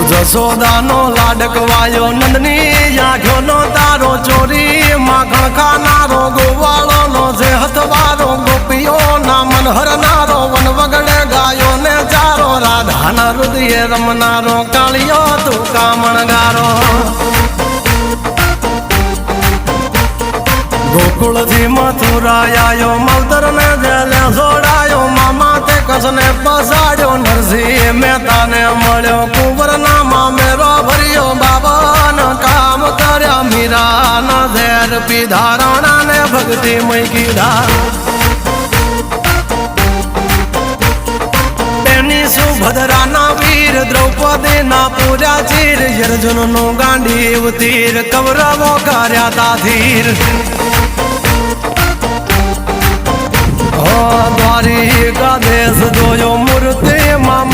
જશોદાનો લાડકવાયો નંદની આંખોનો તારો ચોરી માખણ ખાનારો ગોવાળોનો જે હથવારો ગોપીઓ ના મન હરનારો વન વગડે ગાયો ને ચારો રાધાના હૃદયે રમનારો કાળિયો તું કામણગારો ગોકુળથી મથુરાયો માવતર ને જેલે જોડાયો મામા તે કસને પસાડ્યો નરસિંહ મહેતાને મળ્યો કુંવરના મામેરો ભર્યો બાબાના કામ કર્યા મીરાના ઝેર પીધા રાણાને ભક્તિ મય કીધા તેની સુભદ્રાના વીર દ્રૌપદીના પૂર્યા ચીર અર્જુનનો ગાંડીવ તીર કૌરવો કર્યા તાધીર દ્વારિકા દેશ જોયો મૂર્તિ માં